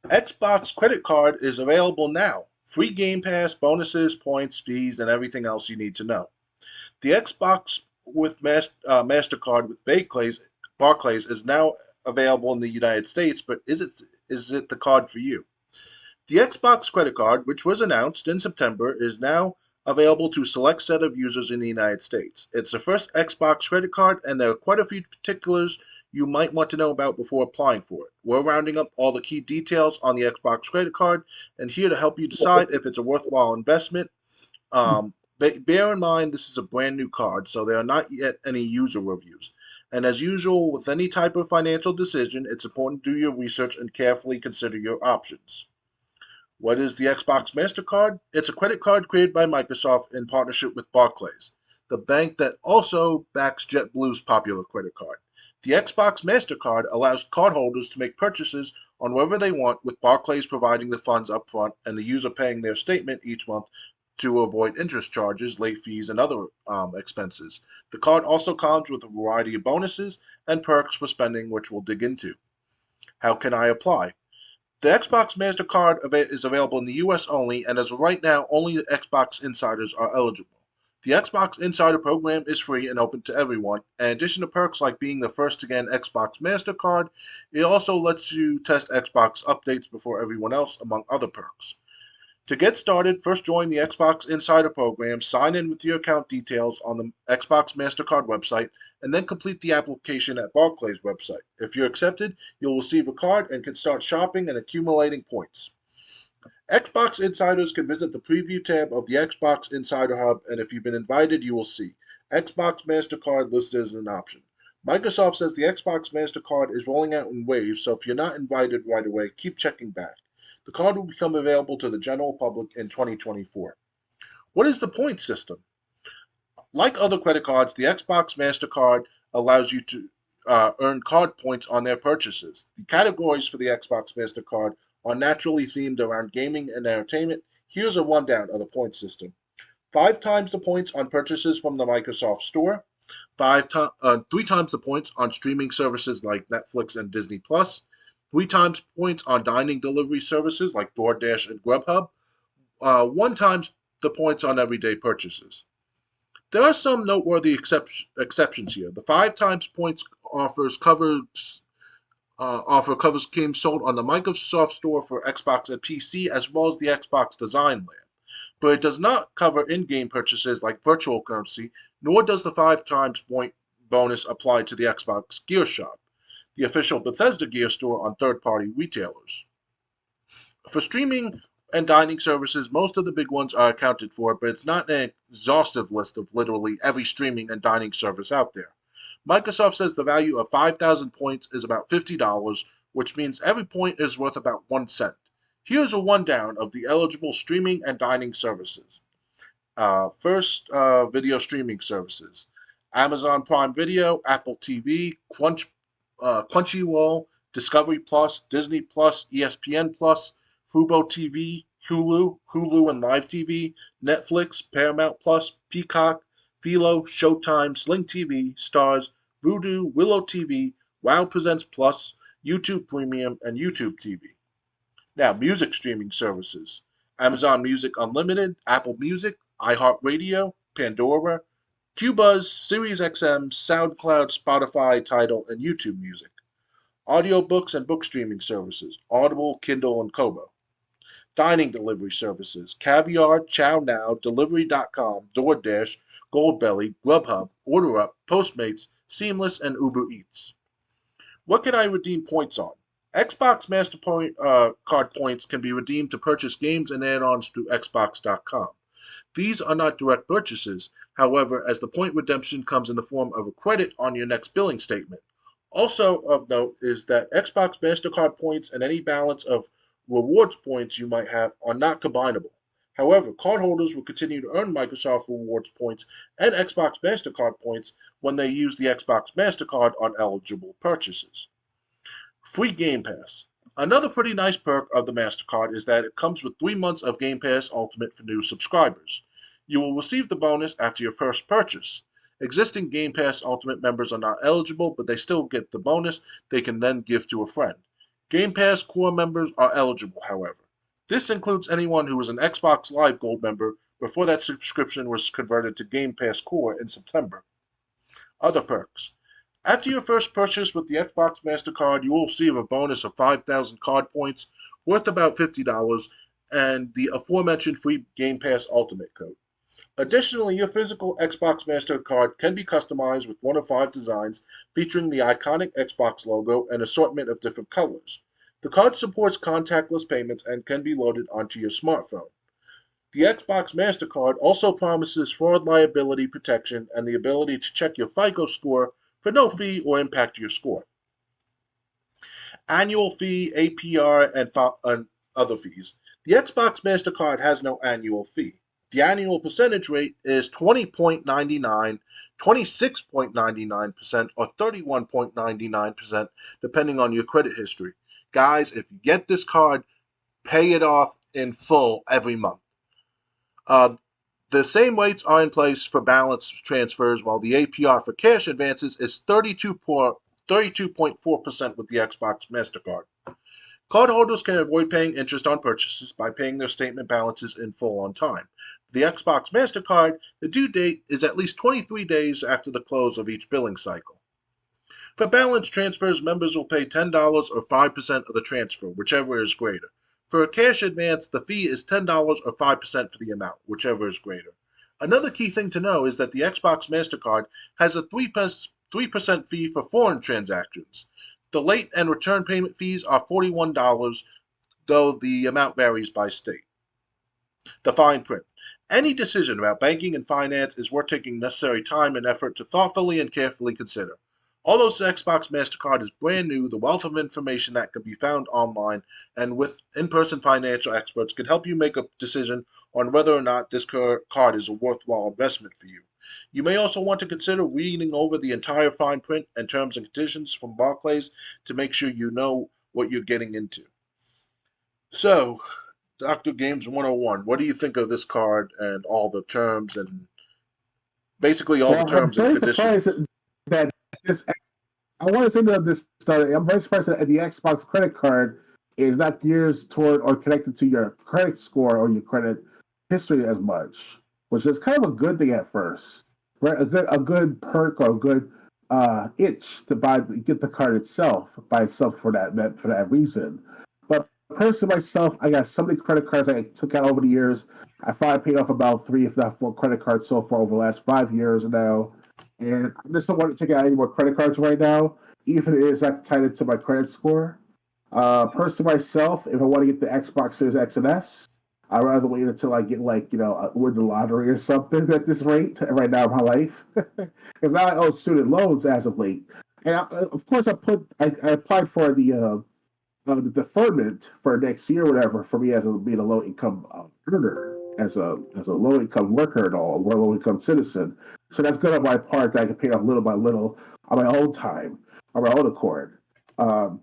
Xbox credit card is available now. Free Game Pass, bonuses, points, fees, and everything else you need to know. The Xbox with Mastercard with Barclays is now available in the United States, but is it the card for you? The Xbox credit card, which was announced in September, is now available to a select set of users in the United States. It's the first Xbox credit card, and there are quite a few particulars you might want to know about before applying for it. We're rounding up all the key details on the Xbox credit card and here to help you decide if it's a worthwhile investment. Bear in mind, this is a brand new card, so there are not yet any user reviews. And as usual with any type of financial decision, it's important to do your research and carefully consider your options. What is the Xbox MasterCard? It's a credit card created by Microsoft in partnership with Barclays, the bank that also backs JetBlue's popular credit card. The Xbox MasterCard allows cardholders to make purchases on whatever they want, with Barclays providing the funds upfront and the user paying their statement each month to avoid interest charges, late fees, and other expenses. The card also comes with a variety of bonuses and perks for spending, which we'll dig into. How can I apply? The Xbox MasterCard is available in the US only, and as of right now, only the Xbox insiders are eligible. The Xbox Insider program is free and open to everyone. In addition to perks like being the first to get an Xbox MasterCard, it also lets you test Xbox updates before everyone else, among other perks. To get started, first join the Xbox Insider program, sign in with your account details on the Xbox MasterCard website, and then complete the application at Barclays website. If you're accepted, you'll receive a card and can start shopping and accumulating points. Xbox Insiders can visit the preview tab of the Xbox Insider Hub, and if you've been invited, you will see Xbox MasterCard listed as an option. Microsoft says the Xbox MasterCard is rolling out in waves, so if you're not invited right away, keep checking back. The card will become available to the general public in 2024. What is the point system? Like other credit cards, the Xbox MasterCard allows you to earn card points on their purchases. The categories for the Xbox MasterCard are naturally themed around gaming and entertainment. Here's a rundown of the point system. 5 times the points on purchases from the Microsoft Store, 3 times the points on streaming services like Netflix and Disney Plus, 3 times points on dining delivery services like DoorDash and Grubhub, 1 times the points on everyday purchases. There are some noteworthy exceptions here. The 5 times points offer covers games sold on the Microsoft Store for Xbox and PC, as well as the Xbox Design Lab, but it does not cover in-game purchases like virtual currency, nor does the 5 times point bonus apply to the Xbox Gear Shop, the official Bethesda Gear store on third-party retailers. For streaming and dining services, most of the big ones are accounted for, but it's not an exhaustive list of literally every streaming and dining service out there. Microsoft says the value of 5,000 points is about $50, which means every point is worth about 1 cent. Here's a rundown of the eligible streaming and dining services. First, video streaming services. Amazon Prime Video, Apple TV, Crunchyroll, Discovery Plus, Disney Plus, ESPN Plus, Fubo TV, Hulu and Live TV, Netflix, Paramount Plus, Peacock, Philo, Showtime, Sling TV, Stars, Vudu, Willow TV, Wow Presents Plus, YouTube Premium, and YouTube TV. Now, music streaming services. Amazon Music Unlimited, Apple Music, iHeartRadio, Pandora, Qbuzz, SiriusXM, SoundCloud, Spotify, Tidal, and YouTube Music. Audiobooks and book streaming services. Audible, Kindle, and Kobo. Dining delivery services. Caviar, Chow Now, Delivery.com, DoorDash, Goldbelly, Grubhub, OrderUp, Postmates, Seamless, and Uber Eats. What can I redeem points on? Xbox Mastercard points can be redeemed to purchase games and add-ons through Xbox.com. These are not direct purchases, however, as the point redemption comes in the form of a credit on your next billing statement. Also of note is that Xbox Mastercard points and any balance of rewards points you might have are not combinable. However, cardholders will continue to earn Microsoft Rewards points and Xbox Mastercard points when they use the Xbox Mastercard on eligible purchases. Free Game Pass. Another pretty nice perk of the MasterCard is that it comes with 3 months of Game Pass Ultimate for new subscribers. You will receive the bonus after your first purchase. Existing Game Pass Ultimate members are not eligible, but they still get the bonus they can then give to a friend. Game Pass Core members are eligible, however. This includes anyone who was an Xbox Live Gold member before that subscription was converted to Game Pass Core in September. Other perks. After your first purchase with the Xbox MasterCard, you will receive a bonus of 5,000 card points worth about $50 and the aforementioned free Game Pass Ultimate code. Additionally, your physical Xbox MasterCard can be customized with one of five designs featuring the iconic Xbox logo and assortment of different colors. The card supports contactless payments and can be loaded onto your smartphone. The Xbox MasterCard also promises fraud liability protection and the ability to check your FICO score for no fee or impact your score. Annual fee, APR, and other fees. The Xbox MasterCard has no annual fee. The annual percentage rate is 20.99, 26.99%, or 31.99%, depending on your credit history. Guys, if you get this card, pay it off in full every month. Uh, the same rates are in place for balance transfers, while the APR for cash advances is 32.4% with the Xbox MasterCard. Cardholders can avoid paying interest on purchases by paying their statement balances in full on time. For the Xbox MasterCard, the due date is at least 23 days after the close of each billing cycle. For balance transfers, members will pay $10 or 5% of the transfer, whichever is greater. For a cash advance, the fee is $10 or 5% for the amount, whichever is greater. Another key thing to know is that the Xbox MasterCard has a 3% fee for foreign transactions. The late and return payment fees are $41, though the amount varies by state. The fine print. Any decision about banking and finance is worth taking necessary time and effort to thoughtfully and carefully consider. Although the Xbox MasterCard is brand new, the wealth of information that can be found online and with in-person financial experts can help you make a decision on whether or not this card is a worthwhile investment for you. You may also want to consider reading over the entire fine print and terms and conditions from Barclays to make sure you know what you're getting into. So, Dr. Games 101, what do you think of this card and all the terms and basically all the Well, I'm terms and very surprised conditions? that this. I want to say that this started. I'm very surprised that the Xbox credit card is not geared toward or connected to your credit score or your credit history as much, which is kind of a good thing at first, right? A good perk or a good itch to get the card itself by itself for that reason. But personally, myself, I got so many credit cards I took out over the years. I finally paid off about three, if not four, credit cards so far over the last 5 years now. And I just don't want to take out any more credit cards right now, even if it is not tied into my credit score. Personally, myself, if I want to get the Xbox Series X and S, I'd rather wait until I get win the lottery or something at this rate right now in my life, because I owe student loans as of late. And of course, I applied for the deferment for next year, or whatever, for me as being a low income earner, as a low income worker and all, or low income citizen. So that's good on my part that I can pay off little by little on my own time, on my own accord. Um,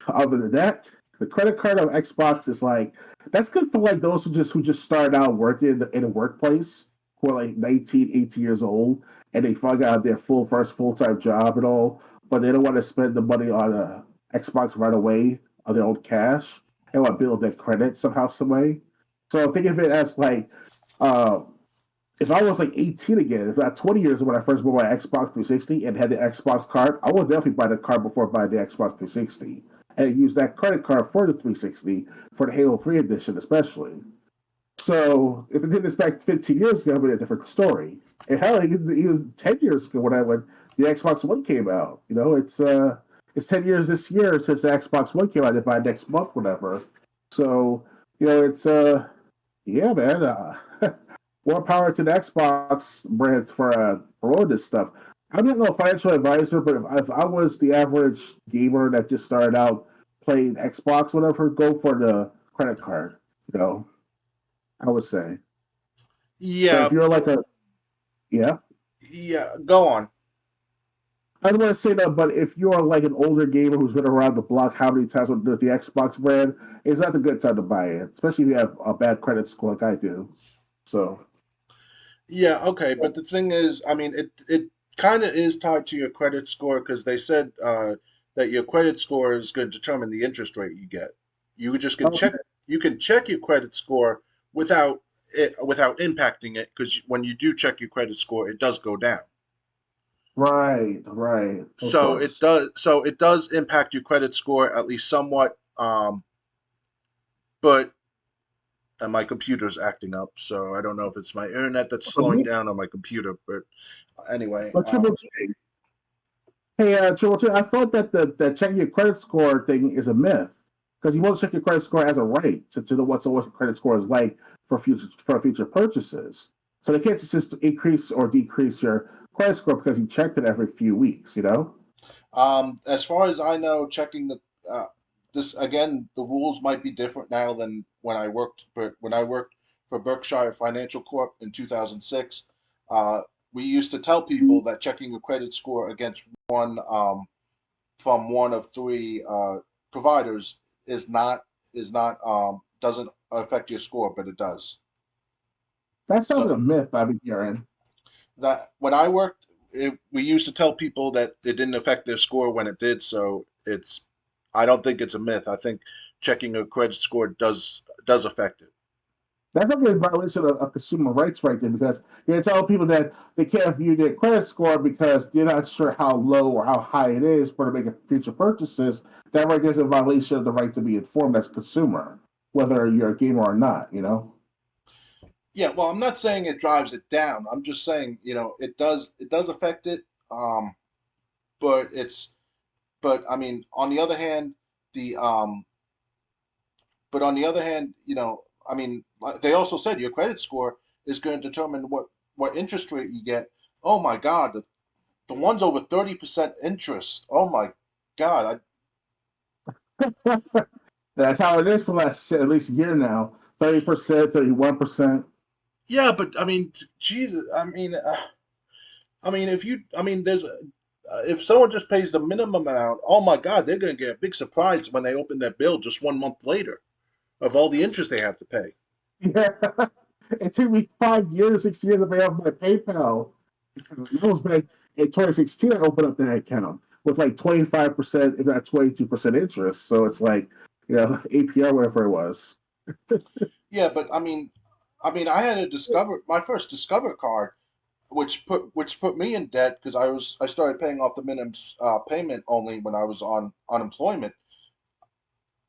Other than that, the credit card on Xbox is like that's good for like those who just started out working in a workplace who are like 19, 18 years old and they finally got their first full time job and all, but they don't want to spend the money on a Xbox right away on their own cash. They want to build their credit somehow, some way. So think of it as like uh, if I was like 18 again, if I had 20 years when I first bought my Xbox 360 and had the Xbox card, I would definitely buy the card before buying the Xbox 360 and use that credit card for the 360 for the Halo 3 edition, especially. So if I did this back 15 years ago, it would be a different story. And hell, even 10 years ago when the Xbox One came out, it's 10 years this year since the Xbox One came out. They buy next month, whatever. So it's yeah, man. More power to the Xbox brands for all this stuff. I'm not no financial advisor, but if I was the average gamer that just started out playing Xbox, whatever, go for the credit card. You know, I would say. But Yeah, if you're like a yeah, yeah, go on. I don't want to say that, but if you're like an older gamer who's been around the block how many times with the Xbox brand, it's not a good time to buy it, especially if you have a bad credit score like I do. So Yeah, okay, but the thing is, I mean, it kind of is tied to your credit score because they said that your credit score is going to determine the interest rate you get. You just can Okay. check. You can check your credit score without without impacting it, because when you do check your credit score, it does go down. Right, right. Of So it course. does. So it does impact your credit score at least somewhat. But and my computer's acting up, so I don't know if it's my internet that's For slowing me, down or my computer. But anyway, but Triple J, hey, Triple J, I thought that the checking your credit score thing is a myth because you want to check your credit score as a right to know what your credit score is like for future purchases. So they can't just increase or decrease your credit score because you checked it every few weeks. You know. as far as I know, checking the this again, the rules might be different now than when I worked. But when I worked for Berkshire Financial Corp in 2006, uh, we used to tell people that checking a credit score against one from one of three providers is not doesn't affect your score, but it does. That sounds So like a myth I've been hearing. that when I worked, we used to tell people that it didn't affect their score when it did. So it's, I don't think it's a myth. I think checking a credit score does affect it. That's like a violation of consumer rights right there because you're telling people that they can't view their credit score because they're not sure how low or how high it is for to make future purchases. That right there is a violation of the right to be informed as a consumer, whether you're a gamer or not, you know? Yeah, well, I'm not saying it drives it down. I'm just saying, it does affect it. Um, but I mean, on the other hand, the but on the other hand, I mean, they also said your credit score is going to determine what interest rate you get. Oh my God, the ones over 30% interest. Oh my God. That's how it is for the last at least a year now. 30%, 31%. Yeah, but I mean, Jesus. I mean, if someone just pays the minimum amount, oh my God, they're going to get a big surprise when they open their bill just 1 month later of all the interest they have to pay. Yeah. It took me 5 years, 6 years to pay off my PayPal. That was back in 2016. I opened up that account with like 25%, if not 22% interest. So it's like, APR, whatever it was. Yeah, but I mean, I had my first Discover card, which put me in debt because I started paying off the minimum payment only when I was on unemployment.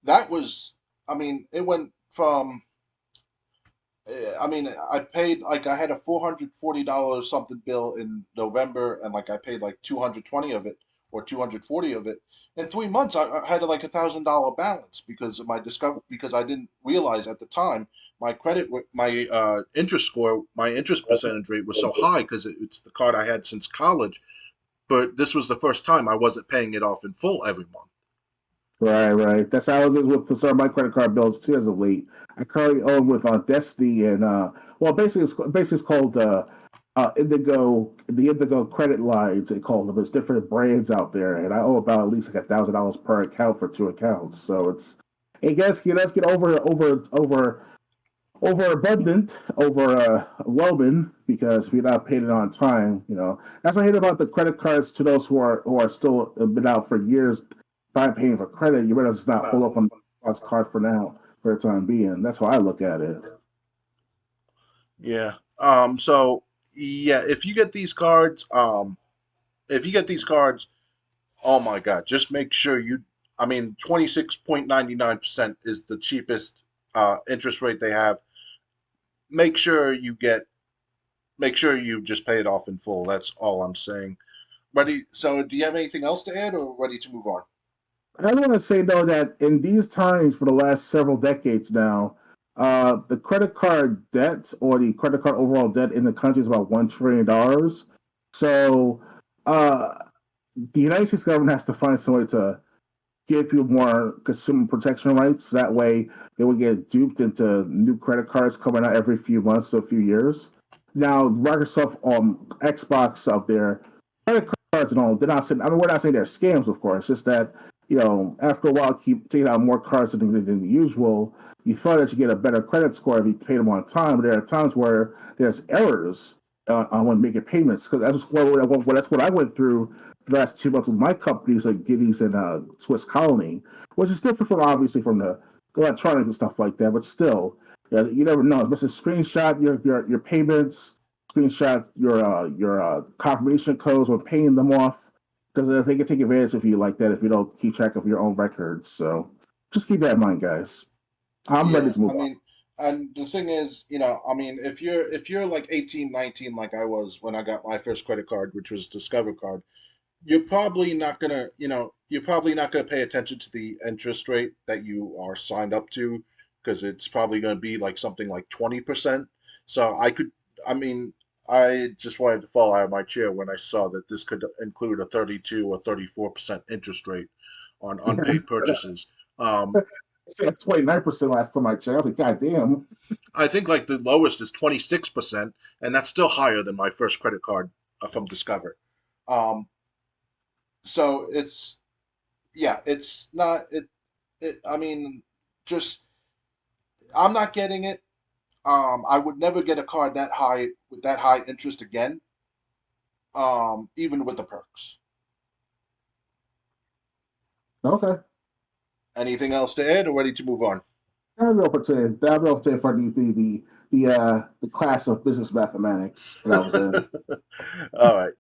That was, I mean, it went from, I mean, I paid like I had a $440 something bill in November, and like I paid like 220 of it or 240 of it. In 3 months, I had like $1,000 balance because of because I didn't realize at the time my interest score, my interest percentage rate was so high because it's the card I had since college. But this was the first time I wasn't paying it off in full every month. Right, right. That's how it is with some of my credit card bills too. As of late, I currently own with Destiny and well, basically it's called Indigo, the Indigo credit lines. They call them. There's different brands out there, and I owe about at least like $1,000 per account for two accounts. So it does get overabundant, overwhelming because if you're not paying it on time, that's what I hate about the credit cards. To those who are still been out for years, by paying for credit, you better just not hold up on the card for now, for the time being. That's how I look at it. Yeah. So yeah, if you get these cards, oh my God, just make sure I mean, 26.99% is the cheapest interest rate they have. Make sure you get, make sure you just pay it off in full. That's all I'm saying. Ready? So, do you have anything else to add, or ready to move on? I want to say though that in these times for the last several decades now, the credit card debt or the credit card overall debt in the country is about $1 trillion. So uh, the United States government has to find some way to give people more consumer protection rights. That way, they would get duped into new credit cards coming out every few months to a few years. Now, Microsoft Xbox of their credit cards and all, they're not saying. I mean, we're not saying they're scams, of course. Just that after a while, keep taking out more cards than the usual. You thought that you get a better credit score if you pay them on time, but there are times where there's errors on when making payments because that's what I went through the last 2 months with my companies like Giddies and Swiss Colony, which is different from obviously from the electronics and stuff like that, but still, yeah, you never know. Just screenshot your payments, screenshot your confirmation codes when paying them off, because they can take advantage of you like that if you don't keep track of your own records. So just keep that in mind, guys. I'm ready Yeah, to I move on. mean, and the thing is, I mean, if you're like 18, 19, like I was when I got my first credit card, which was Discover card, you're probably not gonna pay attention to the interest rate that you are signed up to, because it's probably gonna be like something like 20%. So I mean, I just wanted to fall out of my chair when I saw that this could include a 32 or 34% interest rate on unpaid purchases. Um, It's like 29% last time I checked. I was like, God damn. I think like the lowest is 26%, and that's still higher than my first credit card from Discover. Um, so it's not I mean, just I'm not getting it. I would never get a card that high with that high interest again. Even with the perks. Okay. Anything else to add, or ready to move on? I'll go for today. I'll go for today for the class of business mathematics that I was in. All right.